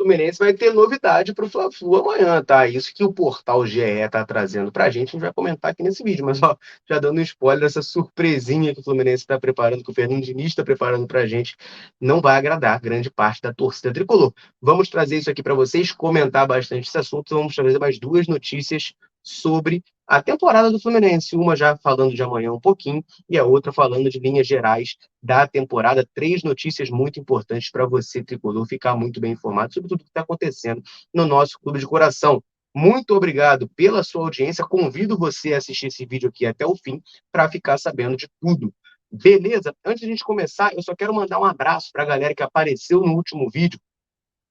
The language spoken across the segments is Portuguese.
Fluminense vai ter novidade para o Fla-Flu amanhã, tá? Isso que o portal GE está trazendo para a gente vai comentar aqui nesse vídeo. Mas, ó, já dando um spoiler dessa surpresinha que o Fluminense está preparando, que o Fernando Diniz está preparando para a gente, não vai agradar grande parte da torcida tricolor. Vamos trazer isso aqui para vocês, comentar bastante esse assunto. Vamos trazer mais duas notícias sobre a temporada do Fluminense. Uma já falando de amanhã um pouquinho e a outra falando de linhas gerais da temporada. Três notícias muito importantes para você, tricolor, ficar muito bem informado sobre tudo que está acontecendo no nosso clube de coração. Muito obrigado pela sua audiência. Convido você a assistir esse vídeo aqui até o fim para ficar sabendo de tudo. Beleza? Antes de a gente começar, eu só quero mandar um abraço para a galera que apareceu no último vídeo.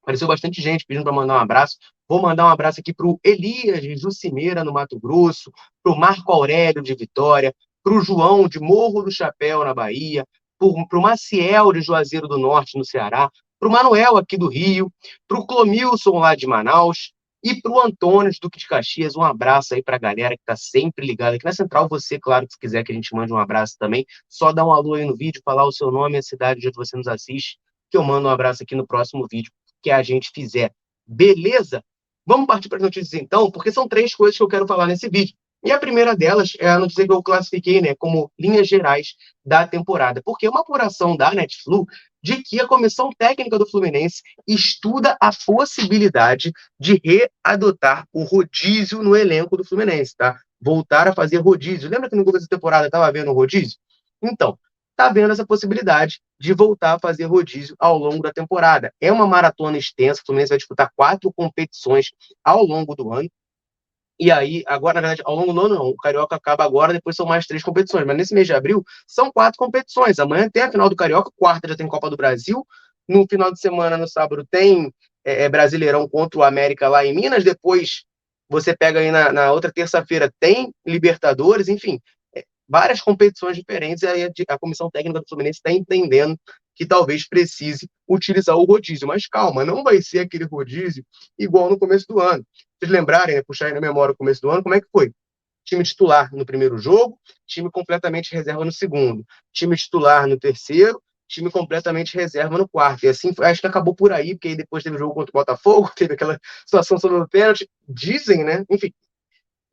Apareceu bastante gente pedindo para mandar um abraço. Vou mandar um abraço aqui para o Elias de Jucimeira, no Mato Grosso, para o Marco Aurélio de Vitória, para o João de Morro do Chapéu, na Bahia, para o Maciel de Juazeiro do Norte, no Ceará, para o Manuel aqui do Rio, para o Clomilson lá de Manaus e para o Antônio de Duque de Caxias. Um abraço aí para a galera que está sempre ligada aqui na Central. Você, claro, que se quiser que a gente mande um abraço também, só dá um alô aí no vídeo, falar o seu nome e a cidade de onde você nos assiste, que eu mando um abraço aqui no próximo vídeo que a gente fizer. Beleza? Vamos partir para as notícias então, porque são três coisas que eu quero falar nesse vídeo. E a primeira delas é a notícia que eu classifiquei, né, como linhas gerais da temporada, porque é uma apuração da Netflix de que a comissão técnica do Fluminense estuda a possibilidade de readotar o rodízio no elenco do Fluminense, tá? Voltar a fazer rodízio. Lembra que no começo da temporada estava havendo rodízio? Então, está vendo essa possibilidade de voltar a fazer rodízio ao longo da temporada. É uma maratona extensa, o Fluminense vai disputar 4 competições ao longo do ano. E aí, agora, na verdade, ao longo do ano, não. O Carioca acaba agora, depois são mais 3 competições. Mas nesse mês de abril, são 4 competições. Amanhã tem a final do Carioca, quarta já tem Copa do Brasil. No final de semana, no sábado, tem Brasileirão contra o América lá em Minas. Depois, você pega aí na outra terça-feira, tem Libertadores, enfim, várias competições diferentes, e aí a comissão técnica do Fluminense está entendendo que talvez precise utilizar o rodízio. Mas calma, não vai ser aquele rodízio igual no começo do ano. Vocês lembrarem, né, puxarem na memória o começo do ano, como é que foi? Time titular no primeiro jogo, time completamente reserva no segundo, time titular no terceiro, time completamente reserva no quarto. E assim, acho que acabou por aí, porque aí depois teve o jogo contra o Botafogo, teve aquela situação sobre o pênalti, dizem, né? Enfim,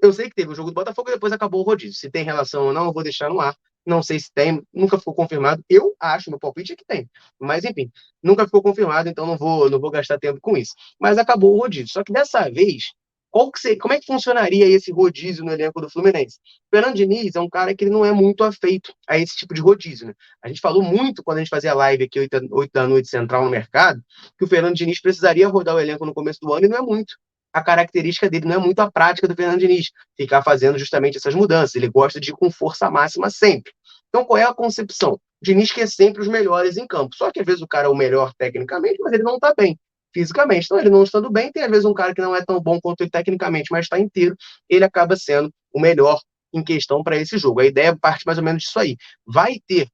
eu sei que teve o jogo do Botafogo e depois acabou o rodízio. Se tem relação ou não, eu vou deixar no ar. Não sei se tem, nunca ficou confirmado. Eu acho, meu palpite é que tem. Mas, enfim, nunca ficou confirmado, então não vou gastar tempo com isso. Mas acabou o rodízio. Só que dessa vez, como é que funcionaria esse rodízio no elenco do Fluminense? O Fernando Diniz é um cara que ele não é muito afeito a esse tipo de rodízio, né? A gente falou muito quando a gente fazia live aqui, 8 da noite, central no mercado, que o Fernando Diniz precisaria rodar o elenco no começo do ano e não é muito. A característica dele não é muito a prática do Fernando Diniz, ficar fazendo justamente essas mudanças. Ele gosta de ir com força máxima sempre. Então, qual é a concepção? O Diniz quer sempre os melhores em campo. Só que às vezes o cara é o melhor tecnicamente, mas ele não está bem fisicamente. Então, ele não estando bem, tem às vezes um cara que não é tão bom quanto ele tecnicamente, mas está inteiro, ele acaba sendo o melhor em questão para esse jogo. A ideia parte mais ou menos disso aí. Vai ter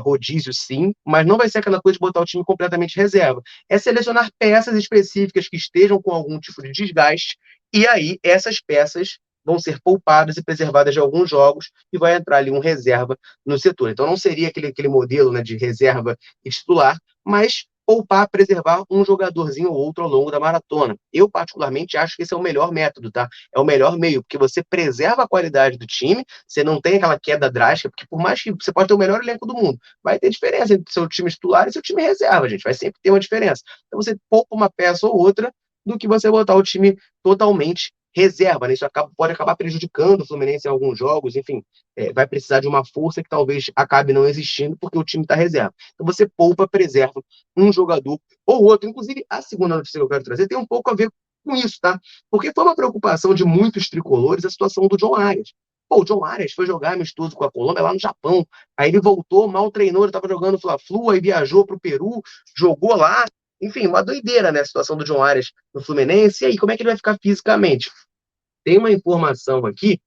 rodízio, sim, mas não vai ser aquela coisa de botar o time completamente reserva. É selecionar peças específicas que estejam com algum tipo de desgaste, e aí essas peças vão ser poupadas e preservadas de alguns jogos, e vai entrar ali um reserva no setor. Então não seria aquele modelo, né, de reserva e titular, mas poupar, preservar um jogadorzinho ou outro ao longo da maratona. Eu, particularmente, acho que esse é o melhor método, tá? É o melhor meio, porque você preserva a qualidade do time, você não tem aquela queda drástica, porque por mais que você pode ter o melhor elenco do mundo, vai ter diferença entre seu time titular e seu time reserva, gente. Vai sempre ter uma diferença. Então você poupa uma peça ou outra do que você botar o time totalmente reserva, né? Isso pode acabar prejudicando o Fluminense em alguns jogos, enfim, vai precisar de uma força que talvez acabe não existindo porque o time está reserva. Então você poupa, preserva um jogador ou outro. Inclusive, a segunda notícia que eu quero trazer tem um pouco a ver com isso, tá? Porque foi uma preocupação de muitos tricolores a situação do John Arias. Pô, o John Arias foi jogar amistoso com a Colômbia lá no Japão. Aí ele voltou, mal treinou, ele estava jogando Fla-Flu, aí viajou para o Peru, jogou lá. Enfim, uma doideira, né? A situação do John Arias no Fluminense. E aí, como é que ele vai ficar fisicamente? Tem uma informação aqui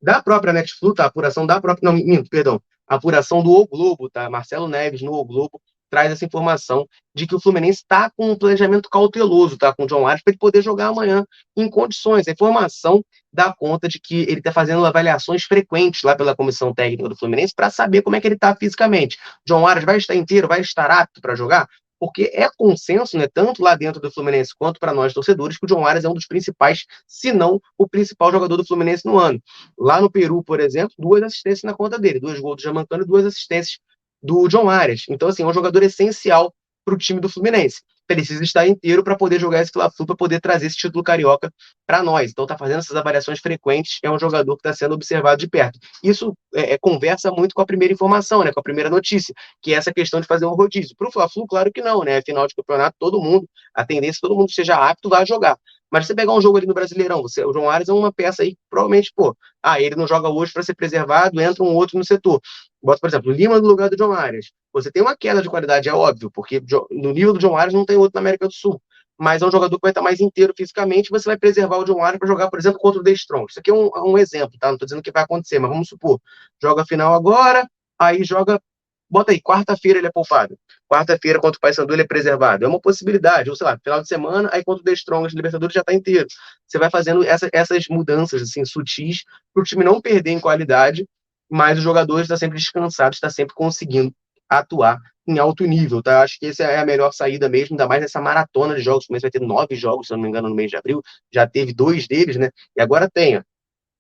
da própria Netflix, tá? Apuração da própria. Não, minto, perdão. Apuração do O Globo, tá? Marcelo Neves no O Globo traz essa informação de que o Fluminense está com um planejamento cauteloso, tá? Com o John Arias, para ele poder jogar amanhã em condições. A informação dá conta de que ele está fazendo avaliações frequentes lá pela comissão técnica do Fluminense para saber como é que ele está fisicamente. John Arias vai estar inteiro, vai estar apto para jogar? porque é consenso, né, tanto lá dentro do Fluminense quanto para nós torcedores, que o John Arias é um dos principais, se não o principal jogador do Fluminense no ano. Lá no Peru, por exemplo, 2 assistências na conta dele, 2 gols do Germancano e 2 assistências do John Arias. Então, assim, é um jogador essencial para o time do Fluminense. Precisa estar inteiro para poder jogar esse Fla-Flu, para poder trazer esse título carioca para nós. Então, está fazendo essas avaliações frequentes, é um jogador que está sendo observado de perto. Isso conversa muito com a primeira informação, né, com a primeira notícia, que é essa questão de fazer um rodízio. Para o Fla-Flu, claro que não, né? Final de campeonato, todo mundo, a tendência é que todo mundo esteja apto, vai jogar. Mas você pegar um jogo ali no Brasileirão, o João Arias é uma peça aí que provavelmente, pô, ele não joga hoje para ser preservado, entra um outro no setor. Bota, por exemplo, o Lima no lugar do John Arias. Você tem uma queda de qualidade, é óbvio, porque no nível do John Arias não tem outro na América do Sul. Mas é um jogador que vai estar mais inteiro fisicamente, você vai preservar o John Arias para jogar, por exemplo, contra o The Strong. Isso aqui é um exemplo, tá? Não estou dizendo que vai acontecer, mas vamos supor, joga a final agora, aí joga, bota aí, quarta-feira ele é poupado. Quarta-feira contra o Paysandu ele é preservado. É uma possibilidade, ou sei lá, final de semana, aí contra o The Strong, o Libertadores já está inteiro. Você vai fazendo essas mudanças assim, sutis para o time não perder em qualidade, mas o jogador está sempre descansado, está sempre conseguindo atuar em alto nível, tá? Acho que essa é a melhor saída mesmo, ainda mais nessa maratona de jogos. O Fluminense vai ter 9 jogos, se eu não me engano, no mês de abril. Já teve 2 deles, né? E agora tem, ó,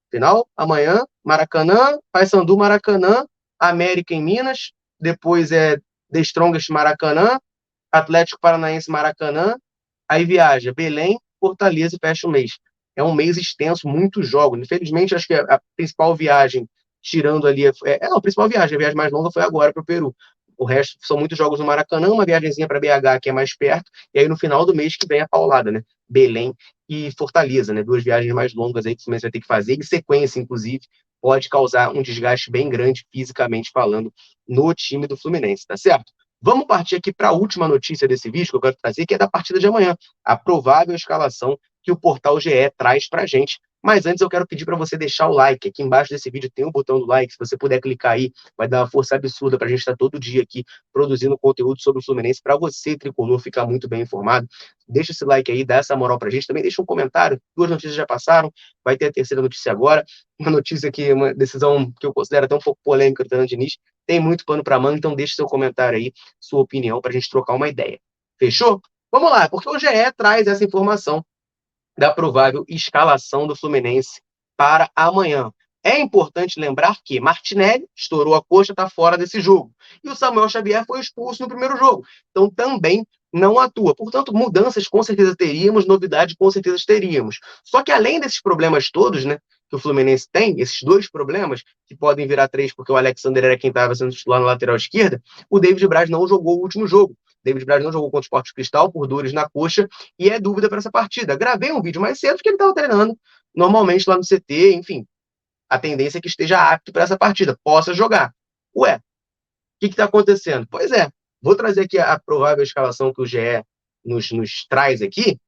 final, amanhã, Maracanã, Paysandu, Maracanã, América em Minas, depois é The Strongest Maracanã, Atlético Paranaense Maracanã, aí viaja Belém, Fortaleza e fecha o mês. É um mês extenso, muitos jogos. Infelizmente, acho que a principal viagem, tirando ali. Não, a principal viagem, a viagem mais longa foi agora para o Peru. O resto são muitos jogos no Maracanã, uma viagemzinha para BH, que é mais perto, e aí no final do mês que vem a paulada, né? Belém e Fortaleza, né? 2 viagens mais longas aí que o Fluminense vai ter que fazer, em sequência, inclusive, pode causar um desgaste bem grande, fisicamente falando, no time do Fluminense, tá certo? Vamos partir aqui para a última notícia desse vídeo que eu quero trazer, que é da partida de amanhã, a provável escalação que o portal GE traz para a gente. Mas antes eu quero pedir para você deixar o like. Aqui embaixo desse vídeo tem o botão do like. Se você puder clicar aí, vai dar uma força absurda para a gente estar todo dia aqui produzindo conteúdo sobre o Fluminense para você, tricolor, ficar muito bem informado. Deixa esse like aí, dá essa moral para a gente. Também deixa um comentário. 2 notícias já passaram, vai ter a terceira notícia agora. Uma notícia que uma decisão que eu considero até um pouco polêmica do Fernando Diniz. Tem muito pano para manga, então deixa seu comentário aí, sua opinião, para a gente trocar uma ideia. Fechou? Vamos lá, porque o GE traz essa informação da provável escalação do Fluminense para amanhã. É importante lembrar que Martinelli estourou a coxa, está fora desse jogo. E o Samuel Xavier foi expulso no primeiro jogo. Então também não atua. Portanto, mudanças com certeza teríamos, novidade com certeza teríamos. Só que além desses problemas todos, né, que o Fluminense tem, esses 2 problemas, que podem virar 3 porque o Alexander era quem estava sendo titular na lateral esquerda, o David Braz não jogou o último jogo. David Braz não jogou contra o Sport Cristal por dores na coxa e é dúvida para essa partida. Gravei um vídeo mais cedo que ele estava treinando normalmente lá no CT, enfim. A tendência é que esteja apto para essa partida, possa jogar. Ué, o que está acontecendo? Pois é, vou trazer aqui a provável escalação que o GE nos traz aqui.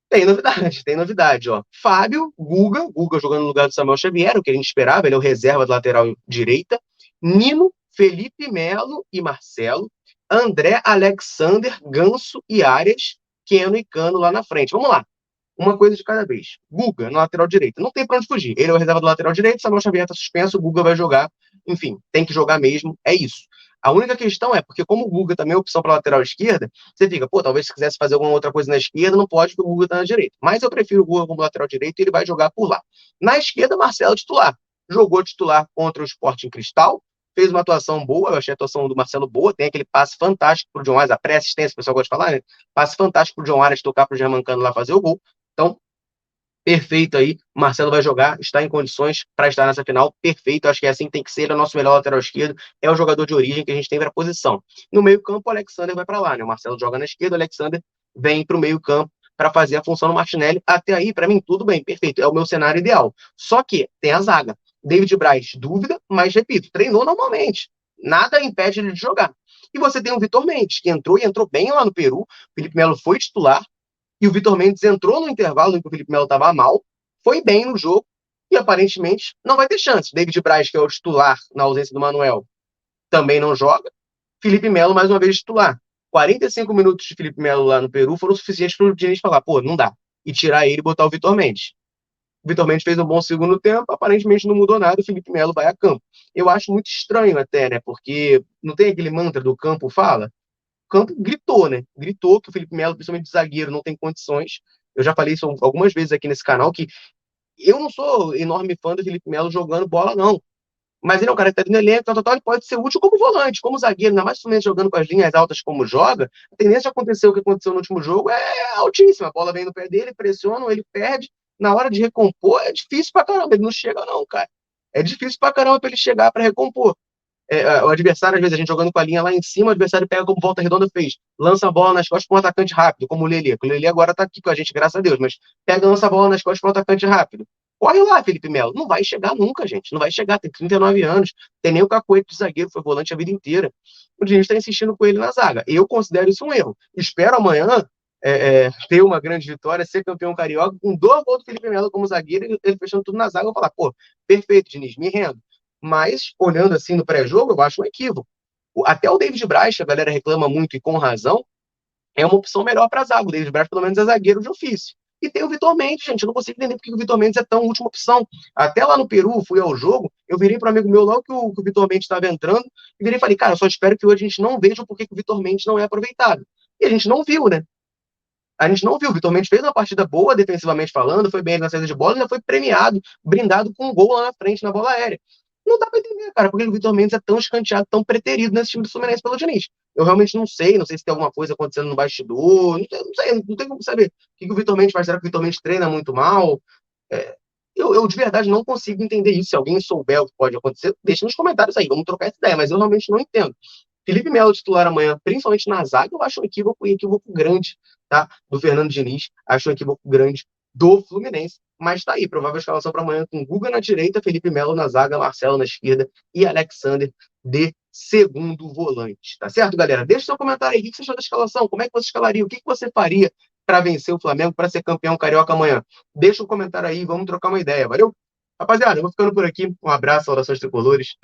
Tem novidade, tem novidade, ó. Fábio, Guga jogando no lugar do Samuel Xavier, o que a gente esperava, ele é o reserva do lateral direita. Nino, Felipe Melo e Marcelo. André, Alexander, Ganso e Arias, Keno e Cano lá na frente. Vamos lá. Uma coisa de cada vez. Guga, no lateral direito. Não tem pra onde fugir. Ele é o reserva do lateral direito, Samuel Xavier está suspenso, o Guga vai jogar. Enfim, tem que jogar mesmo, é isso. A única questão é, porque como o Guga também é opção para lateral esquerda, você fica, pô, talvez se quisesse fazer alguma outra coisa na esquerda, não pode, porque o Guga está na direita. Mas eu prefiro o Guga como lateral direito e ele vai jogar por lá. Na esquerda, Marcelo titular. Jogou titular contra o Sporting Cristal, fez uma atuação boa, eu achei a atuação do Marcelo boa, tem aquele passe fantástico pro John Arias, a pré-assistência, o pessoal gosta de falar, né? Passe fantástico pro John Arias tocar pro Germancano lá fazer o gol. Então, perfeito aí. O Marcelo vai jogar, está em condições para estar nessa final. Perfeito, acho que é assim que tem que ser. Ele é o nosso melhor lateral esquerdo, é o jogador de origem que a gente tem para a posição. No meio-campo, o Alexander vai para lá, né? O Marcelo joga na esquerda, o Alexander vem para o meio-campo para fazer a função do Martinelli. Até aí, para mim, tudo bem, perfeito. É o meu cenário ideal. Só que tem a zaga. David Braz, dúvida, mas repito, treinou normalmente. Nada impede ele de jogar. E você tem o Vitor Mendes, que entrou e entrou bem lá no Peru. O Felipe Melo foi titular, e o Vitor Mendes entrou no intervalo em que o Felipe Melo estava mal, foi bem no jogo e aparentemente não vai ter chance. David Braz, que é o titular na ausência do Manuel, também não joga. Felipe Melo, mais uma vez, titular. 45 minutos de Felipe Melo lá no Peru foram suficientes para o Diniz falar, pô, não dá. E tirar ele e botar o Vitor Mendes. O Vitor Mendes fez um bom segundo tempo, aparentemente não mudou nada, o Felipe Melo vai a campo. Eu acho muito estranho até, né? Porque não tem aquele mantra do campo fala? campo gritou, né? Gritou que o Felipe Melo, principalmente de zagueiro, não tem condições. Eu já falei isso algumas vezes aqui nesse canal, que eu não sou enorme fã do Felipe Melo jogando bola, não. Mas ele é um cara que tá no elenco, ele pode ser útil como volante, como zagueiro, ainda mais se jogando com as linhas altas como joga. A tendência de acontecer o que aconteceu no último jogo é altíssima. A bola vem no pé dele, pressiona, ele perde. Na hora de recompor, é difícil pra caramba. Ele não chega, não, cara. É difícil pra caramba pra ele chegar pra recompor. O adversário, às vezes, a gente jogando com a linha lá em cima, o adversário pega como Volta Redonda fez, lança a bola nas costas para um atacante rápido, como o Lelê. O Lelê agora tá aqui com a gente, graças a Deus, mas pega, lança a bola nas costas para um atacante rápido. Corre lá, Felipe Melo. Não vai chegar nunca, gente. Não vai chegar. Tem 39 anos. Tem nem o cacoete de zagueiro, foi volante a vida inteira. O Diniz está insistindo com ele na zaga. Eu considero isso um erro. Espero amanhã ter uma grande vitória, ser campeão carioca, com 2 gols do Felipe Melo como zagueiro, ele fechando tudo na zaga. Eu vou falar, pô, perfeito, Diniz, me rendo. Mas, olhando assim no pré-jogo, eu acho um equívoco. Até o David Braz, que a galera reclama muito e com razão, é uma opção melhor para zaga. O David Braz, pelo menos, é zagueiro de ofício. E tem o Vitor Mendes, gente. Eu não consigo entender porque o Vitor Mendes é tão última opção. Até lá no Peru, fui ao jogo, eu virei para um amigo meu logo que o Vitor Mendes estava entrando, e virei e falei, cara, eu só espero que hoje a gente não veja o porquê que o Vitor Mendes não é aproveitado. E a gente não viu, né? A gente não viu. O Vitor Mendes fez uma partida boa, defensivamente falando, foi bem na saída de bola, ainda foi premiado, brindado com um gol lá na frente, na bola aérea. Não dá pra entender, cara, porque o Vitor Mendes é tão escanteado, tão preterido nesse time do Fluminense pelo Diniz. Eu realmente não sei se tem alguma coisa acontecendo no bastidor, não tem como saber. O que o Vitor Mendes faz? Será que o Vitor Mendes treina muito mal? É, eu de verdade não consigo entender isso. Se alguém souber o que pode acontecer, deixa nos comentários aí, vamos trocar essa ideia, mas eu realmente não entendo. Felipe Melo titular amanhã, principalmente na zaga, eu acho um equívoco grande, tá? Do Fernando Diniz, acho um equívoco grande do Fluminense. Mas tá aí, provável escalação para amanhã com Guga na direita, Felipe Melo na zaga, Marcelo na esquerda e Alexander de segundo volante. Tá certo, galera? Deixa seu comentário aí. O que você achou da escalação? Como é que você escalaria? O que você faria para vencer o Flamengo, para ser campeão carioca amanhã? Deixa um comentário aí, vamos trocar uma ideia. Valeu? Rapaziada, eu vou ficando por aqui. Um abraço, saudações tricolores.